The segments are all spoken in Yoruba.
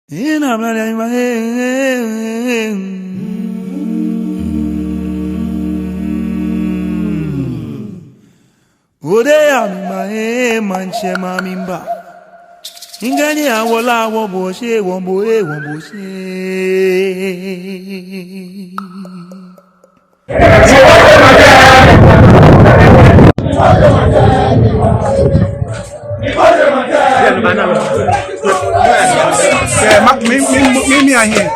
In a blood in my head. Ode ami manche mamimba. Ingani awola woboshe womboe womboshe. Mimi here.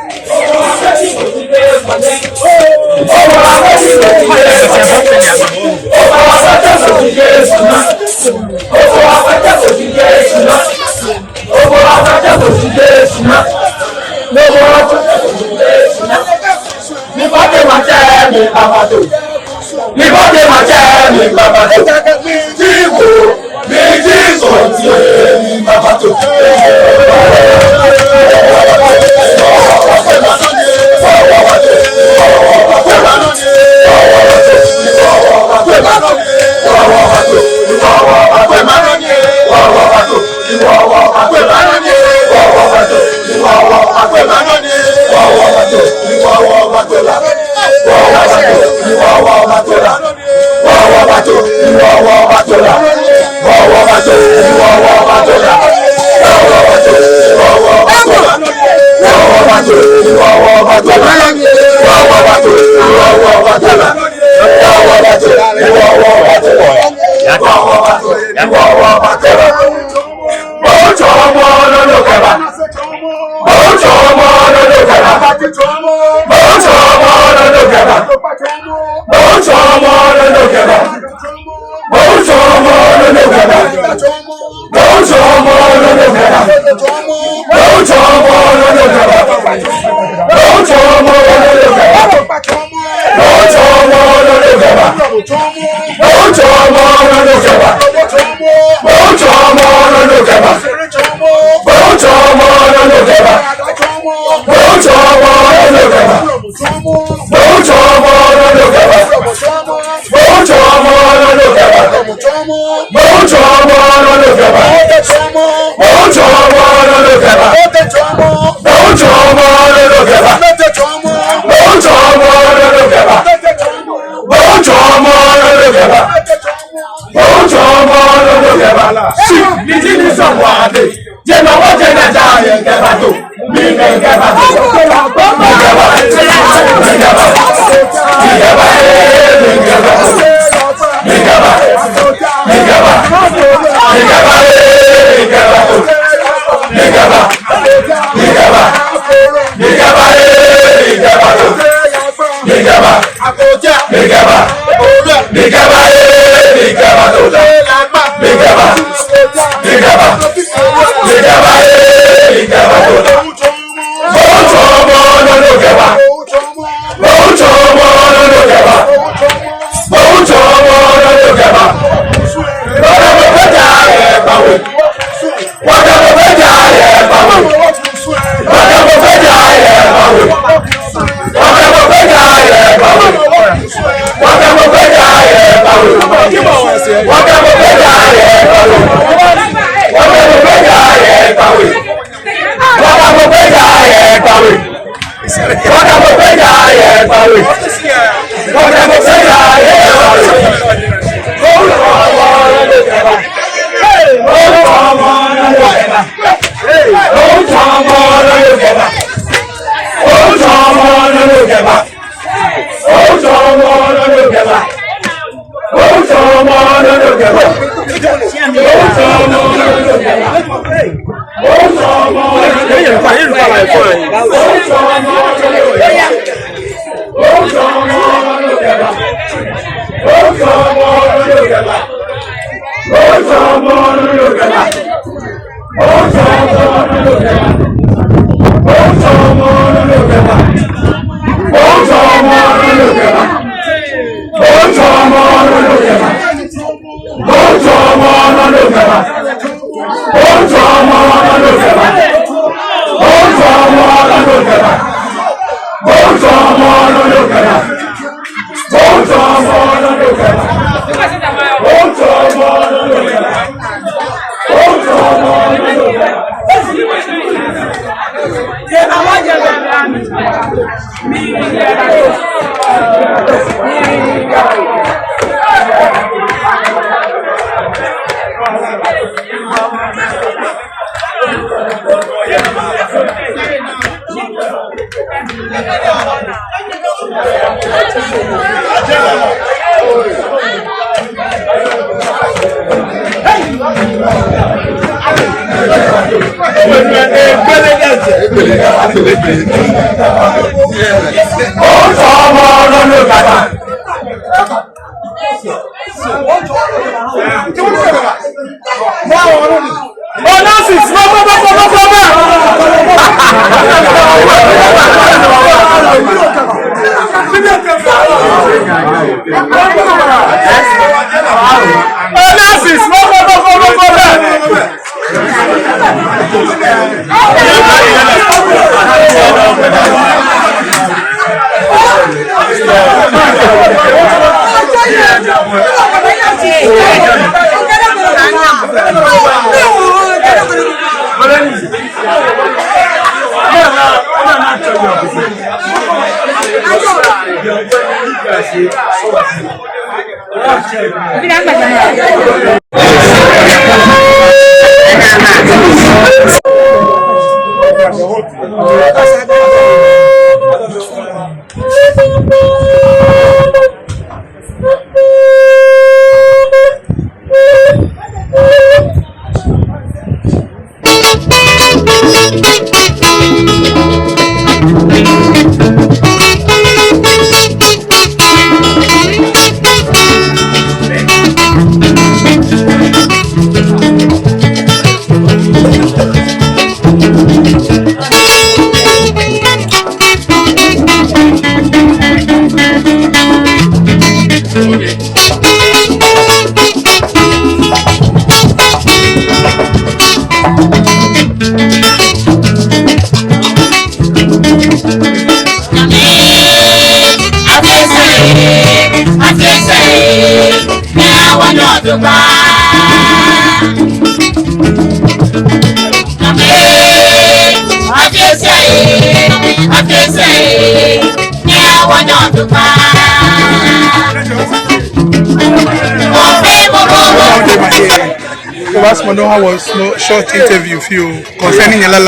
was no short interview for you concerning la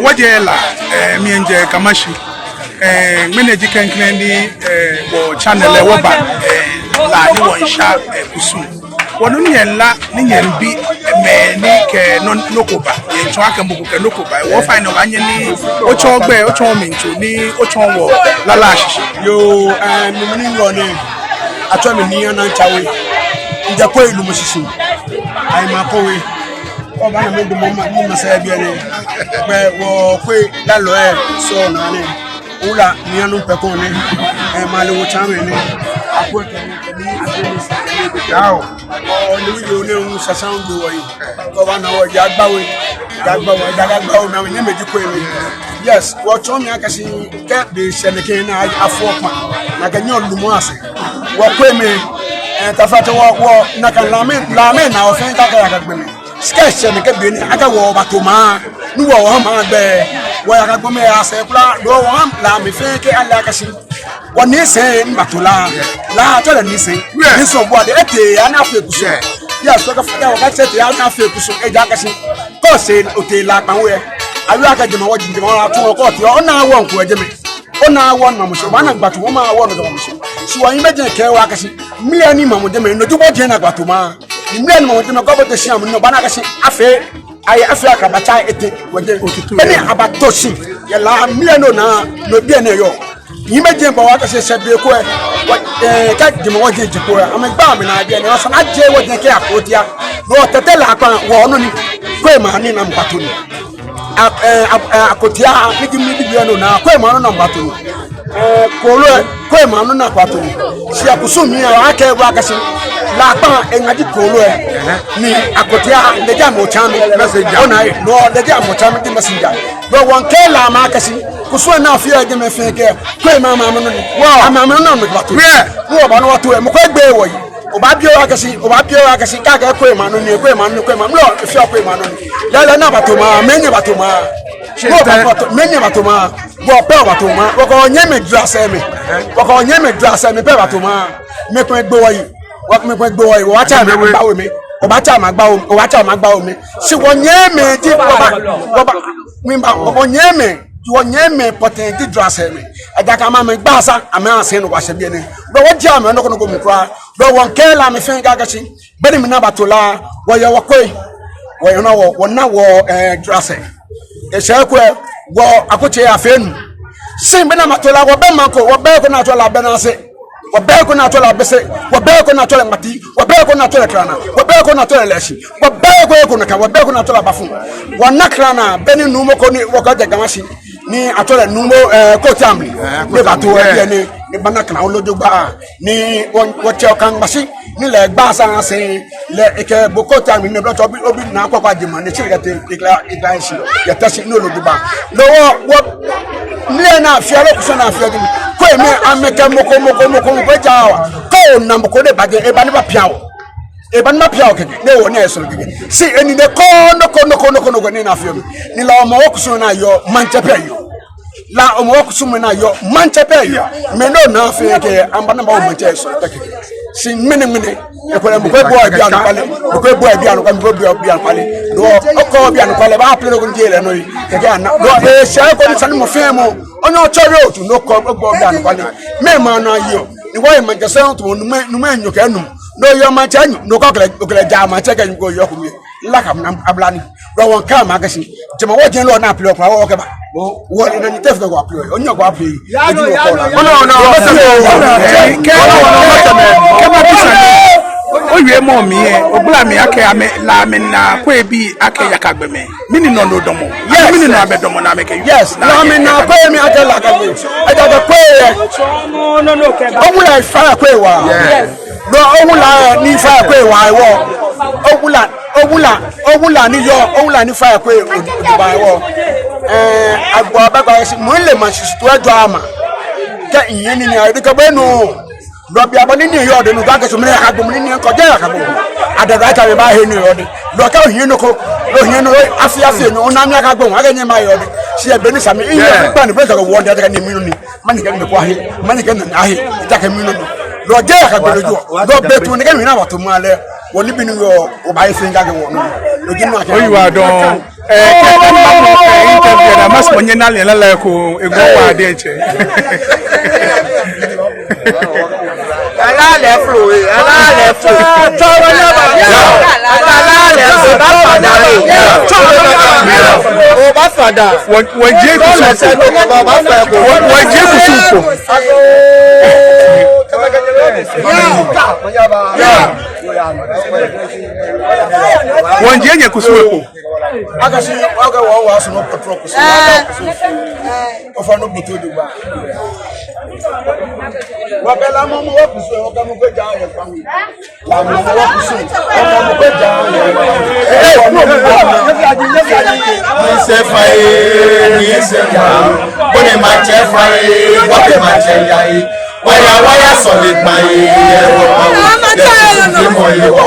what je la mi enje kamashi manage kan klendi wo channel e wo ba la ni won sha kusu wonu ni la ni nyem bi me ni ke non lokoba ye twa kan buku ke lokoba wo find no anye ni o cho gbe o cho mintu ni o cho wo la la shishi yo mi ni ngo ni atwa mi ni ana chawe ija ko ilu mushishi ai ma ko we o ba na me do mo ma sa bi ene pe wo ko la lo e so na ni ula ni anu pe ko ni ma le wo chame ni apo ke ni adenis dawo o ni yo ne un sa sound wo yi ko ba na wo ja gbawe na ni meji ko ni yes wo cho mi akashi ke de seneke na afo pa na ga nyo lumo ase wo ko me tafata wo na kan lame na ofen ta ka gbe mi sketch ni ke bi ni aga wo batoma nu wo ma gbe wo ya ka gbe me ase kula do wo la mi fe ke ala ka shi wo ni se batola la to le ni se ni so bo de ete ana fe kuso ya so ka fa wo ka chete ya ana fe kuso e ja ka shi ko se o te la pa wo e awi aka jema wo jinjema wa to ko ti o na wo nko ejeme o na wo na mo so ma na gbatu wo ma wo no do mo so si wa yin meje ke wa ka shi mile ni mamu de me no jubo je na gbatu ma mile ni mamu de me ko bo te shi am no ba na ka shi afi aye afi aka ba cha ete wo je eni abato shi ye la mile no na no bi ene yo yin meje ba wa ka shi se bi ko e ka jema wo je ko am gba mi na bi ene so na je wo je ke akotia no tete la kan wo no ni ko e ma ni na gbatu ni akotia nigi midi biano na kwa manu na mbatu kolo kwa manu na kwatu si akusumi ya ake wa kasi la pa engaji kolo ni akotia leja mo chami message ona no leja mo chami di messenger do won ke la ma kasi kuso na afia de me feke kwa mama manu ni wa mama na mo kwatu wo ba no watu e mo kwa gbe wo yi oba bio akasi kaka kwa manu ni kwa manu lo fi kwa manu la na batoma menye batoma menye batoma bo pe batoma ko nyeme drase me pe batoma me ko gbo yi wa cha me gba wo me oba cha ma gba wo me si wo nyeme ti oba mi ba wo nyeme you nyeme potenti drase me adaka ma me gbasa ama sen no kwase bi ne do wajia me no ko go mkra do won kela me fen gagachi beni me na batola wo ye wakoi wo ye no wo na wo drase e shekwe wo akoche afenu sin bena matola wo be manko wo be ko na tola be na se wo be ko na tola be se wo be ko na tola mati wo be ko na tola krana wo be ko na tola leshi wo be ko na ka wo be ko na tola bafu wo na krana beni numo ko ni wo ka jagamashi ni atola numo ko tamli ne bato e ni bana kana olojogba ni wo che kan bashi ni le gba san se le eke boko tamli ne bloto obi na kwakwa jima ni chirigate igla shi ya tashi no olojogba lo wo ni na fiaro kuso na fiaro ko emi ameke moko beja ko na moko de bage e bani ba piawo e bani ma piawo keke ne wo na eso keke si eni de ko ni na fiaro ni la mo kuso na yo manchepe yo la o mo kuso na yo manchepe yo me no na fi ke amba na ba o manche eso keke si mene e ko mo ko bo abi anu pale ko bo abi anu kan bo abi anu pale do o ko abi anu pale ba pleno ko ndile no keke na do e se ko ni sanu mo fe mo onyo chori otu no ko bo abi anu pale me ma na yo ni wo e manche so to nu me enyo ke nu no yo manche enyo no ko kele ja manche ke ko yo ko mi la kam na ablani do won ka ma gashi jema wo jen lo na play kwa wo ke ba wo ni ni tef ko play onyo ko play eju ko no ke ma bisa owie mo mi e obula mi ake ame la me na ko ebi ake yakagbe me mini no no domo yes mini no abedomo na me ke yes la me na ko mi ake la kagbe aja ko no ke ba obula fa ko wa yes no obula ni fa ko wa wo ogula ni yo ogula ni fa ko ba wo agbo abagba si mo le ma si to ejo ama ke iyen ni ari ko be no lo bi abani ni yo de no ga ke so me ka gbo ni ko je ka gbo adara ka be ba he ni yo de lo ka ohin no ko lo hin no afi no na mi ka gbo wa ga ni ma yo de si e be ni sami iye pa ni pe ko wo de ka ni mi no ni mani ke ni ko ahi mani ke na ahi ta ka mi no lo je ka gbo lojo lo be tu ni ke mi na wa to mu ale woni bi ni yo o ba yi finga ge wo no lo gi no ake o yiwa don interview na mas monye na le la ko ego wa de che ala le flow to wa na ba ala le so ba fada o ba fada won je ku so ba fa ko won je ku so won je nye ku so ko agashi aga wa so no petrol ko so o fa no buto do ba wa bela mo wa ku so o ka mo ko ja ya pa mi la mo wa ku so o ka mo ko ja ni se fa o ne ma che fa wa ke ma che ya waya solid pa e mo ye wo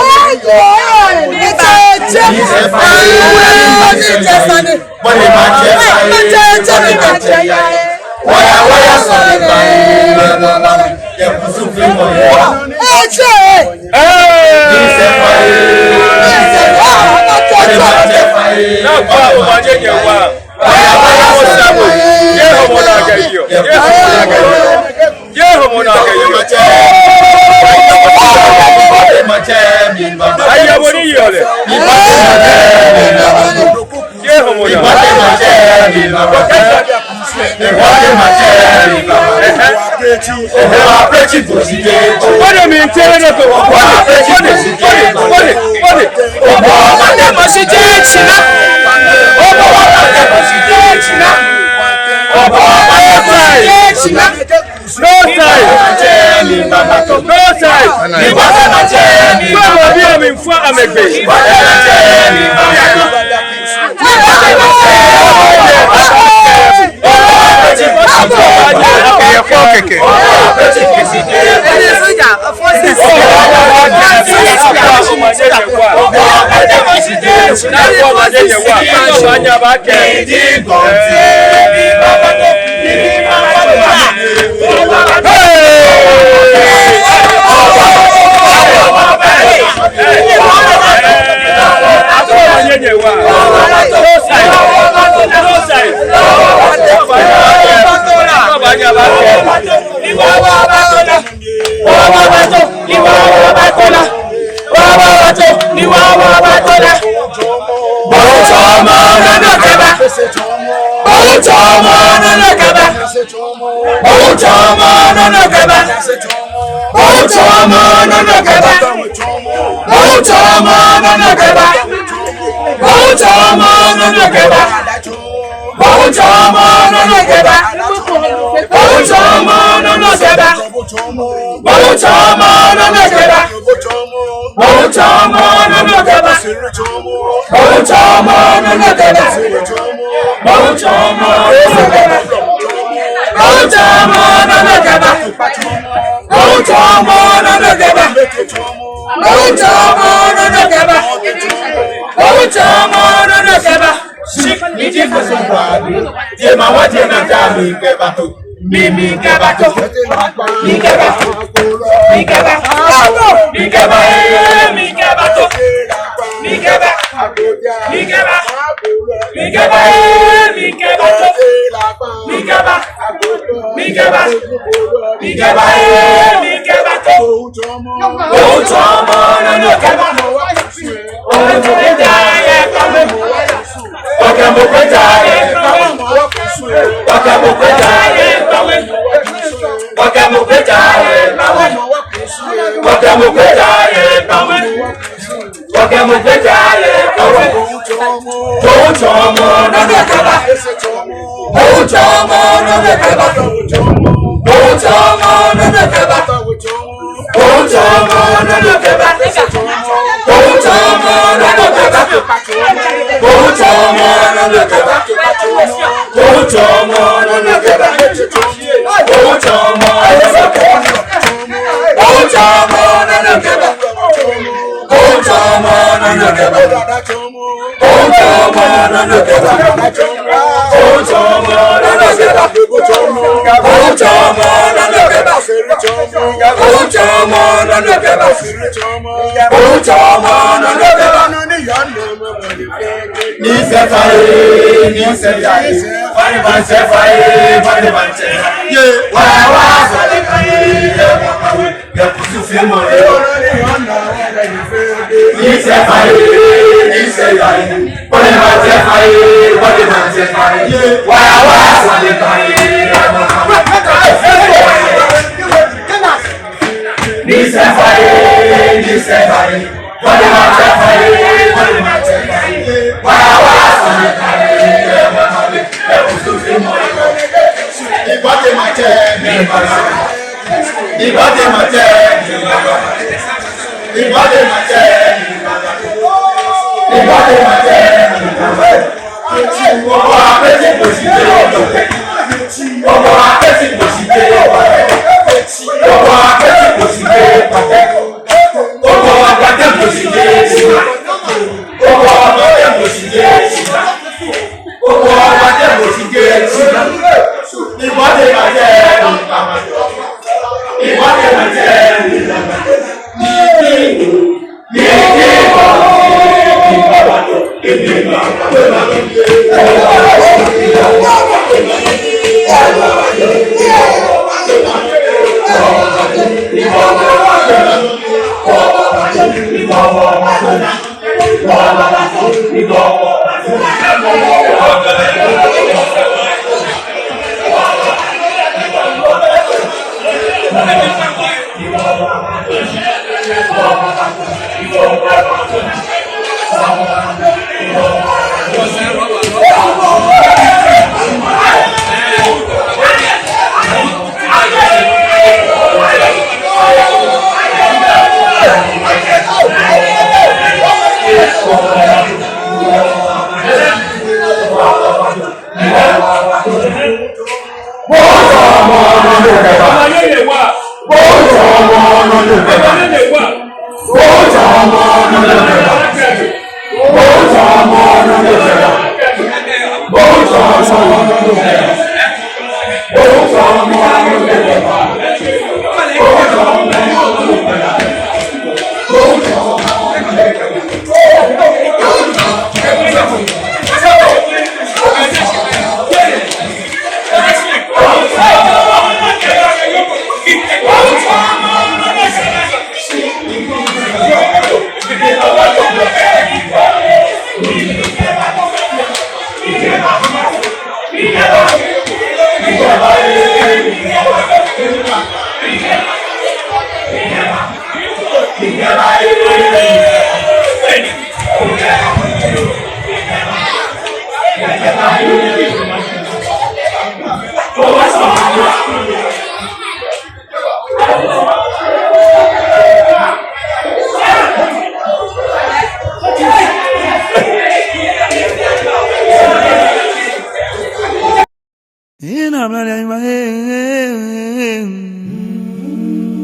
In a man,